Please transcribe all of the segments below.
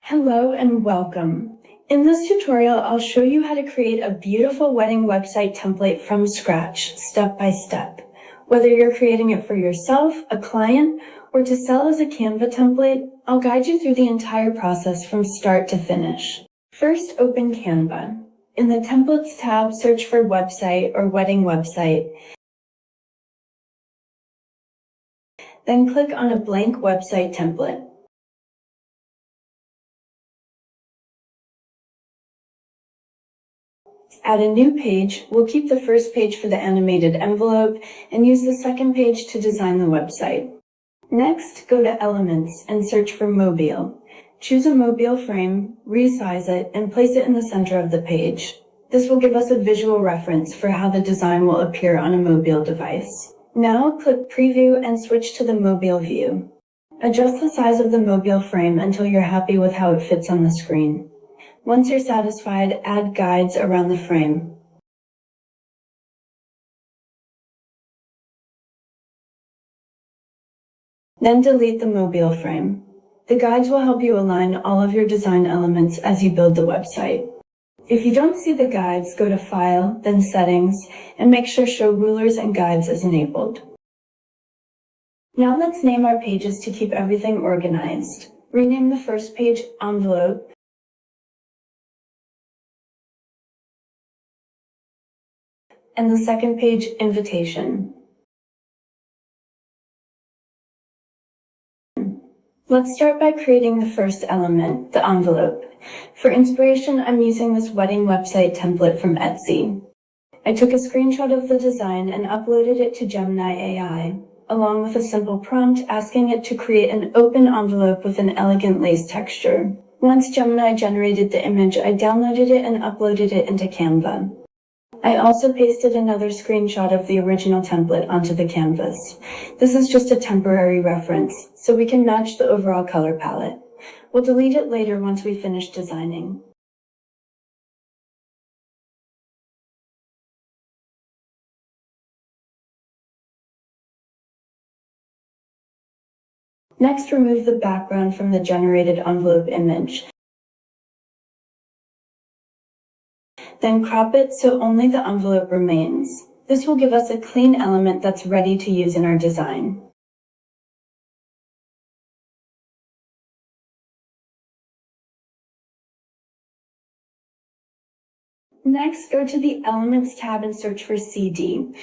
Hello and welcome. In this tutorial, I'll show you how to create a beautiful wedding website template from scratch, step by step. Whether you're creating it for yourself, a client, or to sell as a Canva template, I'll guide you through the entire process from start to finish. First, open Canva. In the Templates tab, search for Website or Wedding Website. Then click on a blank website template. Add a new page. We'll keep the first page for the animated envelope and use the second page to design the website. Next, go to Elements and search for Mobile. Choose a mobile frame, resize it, and place it in the center of the page. This will give us a visual reference for how the design will appear on a mobile device. Now, click Preview and switch to the mobile view. Adjust the size of the mobile frame until you're happy with how it fits on the screen. Once you're satisfied, add guides around the frame. Then delete the mobile frame. The guides will help you align all of your design elements as you build the website. If you don't see the guides, go to File, then Settings, and make sure Show Rulers and Guides is enabled. Now let's name our pages to keep everything organized. Rename the first page Envelope, and the second page Invitation. Let's start by creating the first element, the envelope. For inspiration, I'm using this wedding website template from Etsy. I took a screenshot of the design and uploaded it to Gemini AI, along with a simple prompt asking it to create an open envelope with an elegant lace texture. Once Gemini generated the image, I downloaded it and uploaded it into Canva. I also pasted another screenshot of the original template onto the canvas. This is just a temporary reference, so we can match the overall color palette. We'll delete it later once we finish designing. Next, remove the background from the generated envelope image. Then crop it so only the envelope remains. This will give us a clean element that's ready to use in our design. Next, go to the Elements tab and search for CD.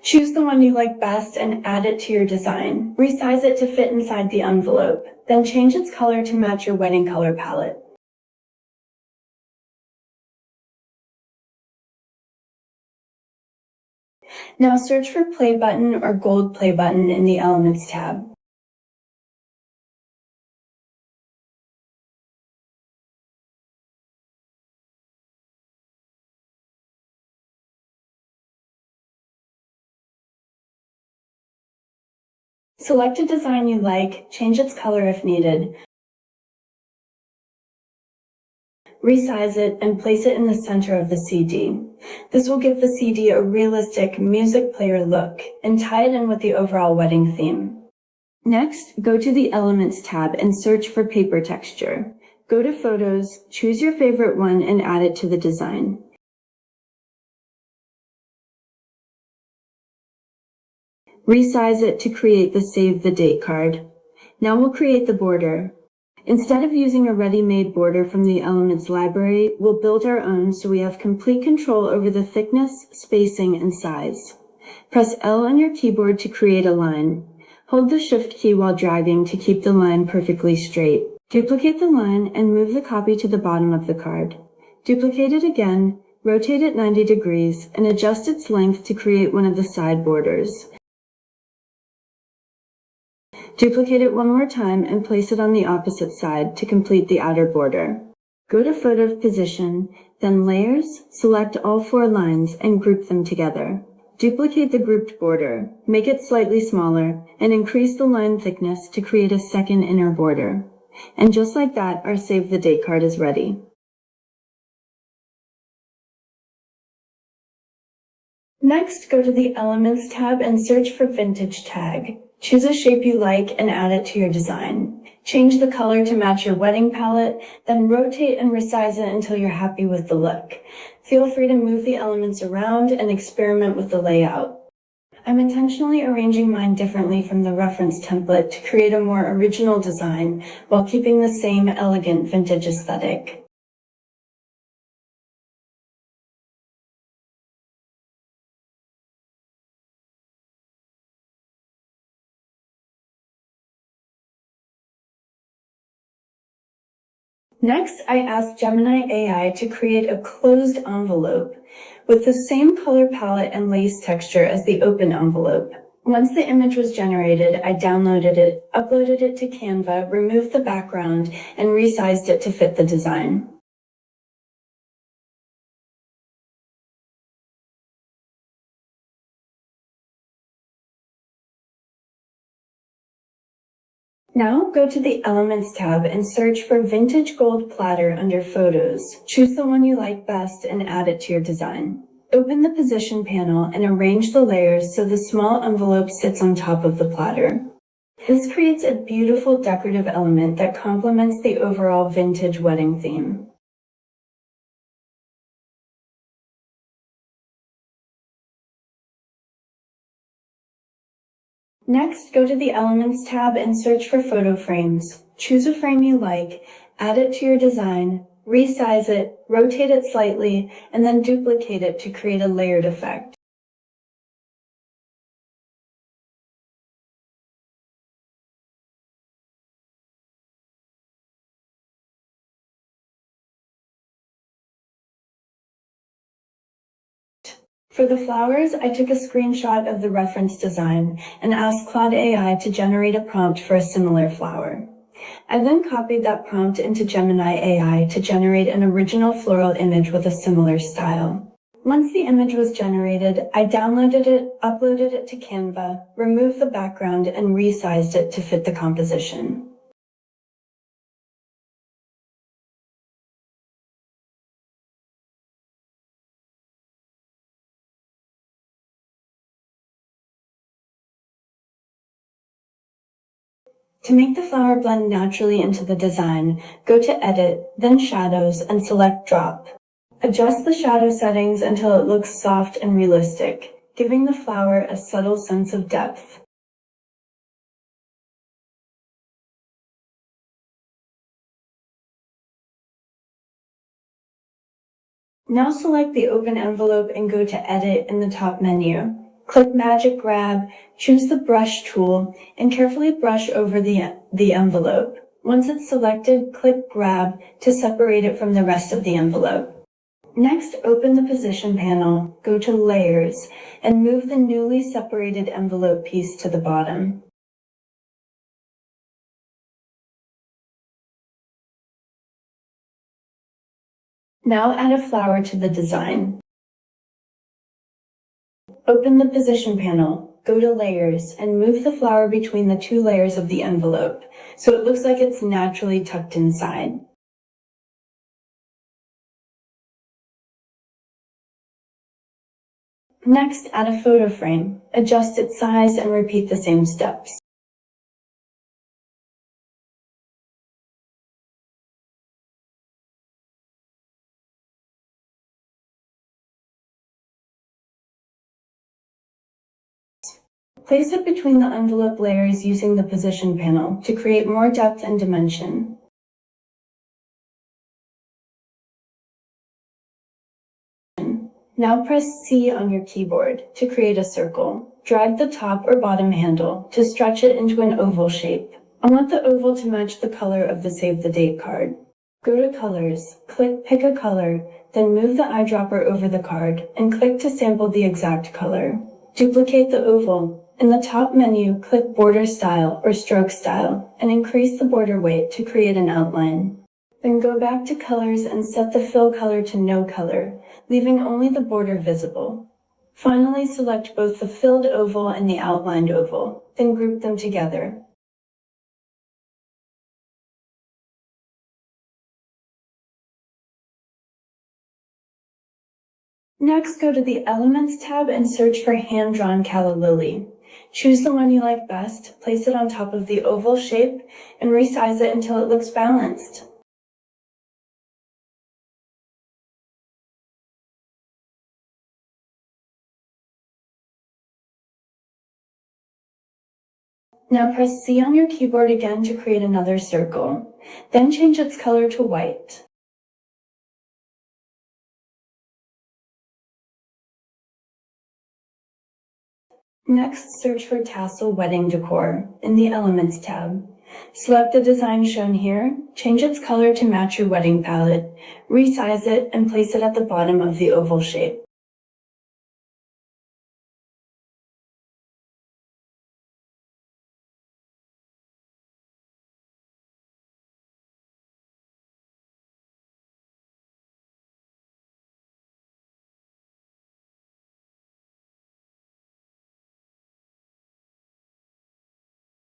Choose the one you like best and add it to your design. Resize it to fit inside the envelope. Then change its color to match your wedding color palette. Now search for Play Button or Gold Play Button in the Elements tab. Select a design you like, change its color if needed. Resize it and place it in the center of the CD. This will give the CD a realistic music player look and tie it in with the overall wedding theme. Next, go to the Elements tab and search for paper texture. Go to Photos, choose your favorite one and add it to the design. Resize it to create the Save the Date card. Now we'll create the border. Instead of using a ready-made border from the Elements library, we'll build our own so we have complete control over the thickness, spacing, and size. Press L on your keyboard to create a line. Hold the Shift key while dragging to keep the line perfectly straight. Duplicate the line and move the copy to the bottom of the card. Duplicate it again, rotate it 90 degrees, and adjust its length to create one of the side borders. Duplicate it one more time and place it on the opposite side to complete the outer border. Go to Photo Position, then Layers, select all 4 lines and group them together. Duplicate the grouped border, make it slightly smaller, and increase the line thickness to create a second inner border. And just like that, our Save the Date card is ready. Next, go to the Elements tab and search for Vintage Tag. Choose a shape you like and add it to your design. Change the color to match your wedding palette, then rotate and resize it until you're happy with the look. Feel free to move the elements around and experiment with the layout. I'm intentionally arranging mine differently from the reference template to create a more original design while keeping the same elegant vintage aesthetic. Next, I asked Gemini AI to create a closed envelope with the same color palette and lace texture as the open envelope. Once the image was generated, I downloaded it, uploaded it to Canva, removed the background, and resized it to fit the design. Now go to the Elements tab and search for Vintage Gold Platter under Photos. Choose the one you like best and add it to your design. Open the Position panel and arrange the layers so the small envelope sits on top of the platter. This creates a beautiful decorative element that complements the overall vintage wedding theme. Next, go to the Elements tab and search for photo frames. Choose a frame you like, add it to your design, resize it, rotate it slightly, and then duplicate it to create a layered effect. For the flowers, I took a screenshot of the reference design and asked Claude AI to generate a prompt for a similar flower. I then copied that prompt into Gemini AI to generate an original floral image with a similar style. Once the image was generated, I downloaded it, uploaded it to Canva, removed the background, and resized it to fit the composition. To make the flower blend naturally into the design, go to Edit, then Shadows, and select Drop. Adjust the shadow settings until it looks soft and realistic, giving the flower a subtle sense of depth. Now select the open envelope and go to Edit in the top menu. Click Magic Grab, choose the brush tool, and carefully brush over the envelope. Once it's selected, click Grab to separate it from the rest of the envelope. Next, open the Position panel, go to Layers, and move the newly separated envelope piece to the bottom. Now add a flower to the design. Open the Position panel, go to Layers, and move the flower between the two layers of the envelope, so it looks like it's naturally tucked inside. Next, add a photo frame, adjust its size, and repeat the same steps. Place it between the envelope layers using the Position panel to create more depth and dimension. Now press C on your keyboard to create a circle. Drag the top or bottom handle to stretch it into an oval shape. I want the oval to match the color of the Save the Date card. Go to Colors, click Pick a Color, then move the eyedropper over the card and click to sample the exact color. Duplicate the oval. In the top menu, click Border Style or Stroke Style and increase the border weight to create an outline. Then go back to Colors and set the fill color to No Color, leaving only the border visible. Finally, select both the filled oval and the outlined oval, then group them together. Next, go to the Elements tab and search for Hand-Drawn Calla Lily. Choose the one you like best, place it on top of the oval shape, and resize it until it looks balanced. Now press C on your keyboard again to create another circle. Then change its color to white. Next, search for Tassel Wedding Decor in the Elements tab. Select the design shown here, change its color to match your wedding palette, resize it, and place it at the bottom of the oval shape.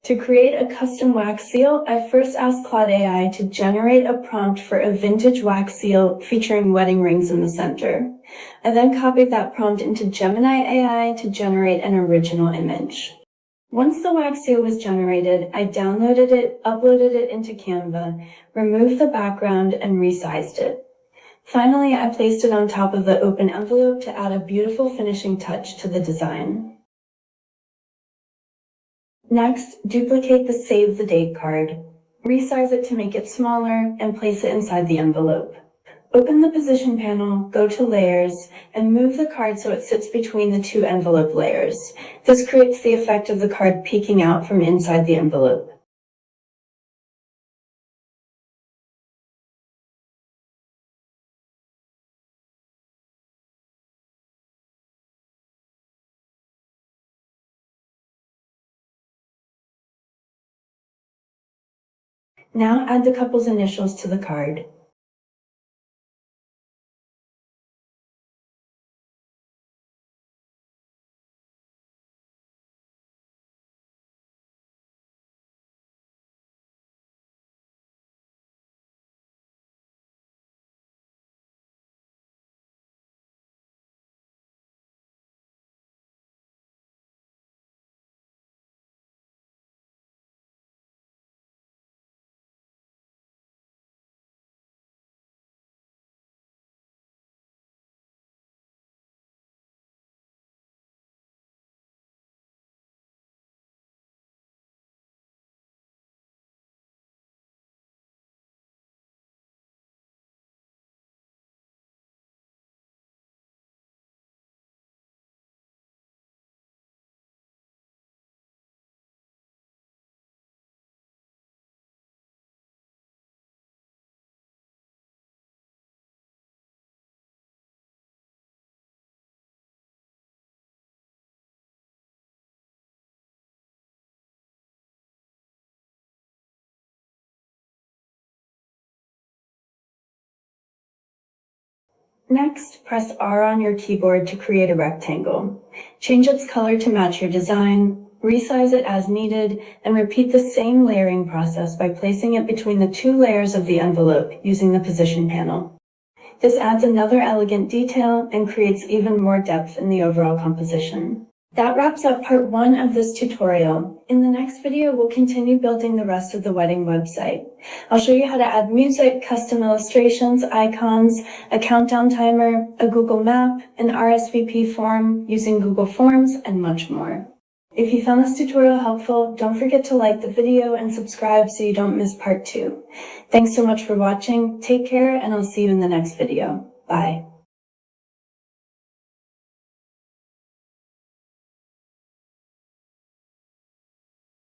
To create a custom wax seal, I first asked Claude AI to generate a prompt for a vintage wax seal featuring wedding rings in the center. I then copied that prompt into Gemini AI to generate an original image. Once the wax seal was generated, I downloaded it, uploaded it into Canva, removed the background, and resized it. Finally, I placed it on top of the open envelope to add a beautiful finishing touch to the design. Next, duplicate the Save the Date card. Resize it to make it smaller and place it inside the envelope. Open the position panel, go to Layers, and move the card so it sits between the two envelope layers. This creates the effect of the card peeking out from inside the envelope. Now add the couple's initials to the card. Next, press R on your keyboard to create a rectangle. Change its color to match your design, resize it as needed, and repeat the same layering process by placing it between the two layers of the envelope using the position panel. This adds another elegant detail and creates even more depth in the overall composition. That wraps up part 1 of this tutorial. In the next video, we'll continue building the rest of the wedding website. I'll show you how to add music, custom illustrations, icons, a countdown timer, a Google map, an RSVP form using Google Forms, and much more. If you found this tutorial helpful, don't forget to like the video and subscribe so you don't miss part 2. Thanks so much for watching. Take care, and I'll see you in the next video. Bye.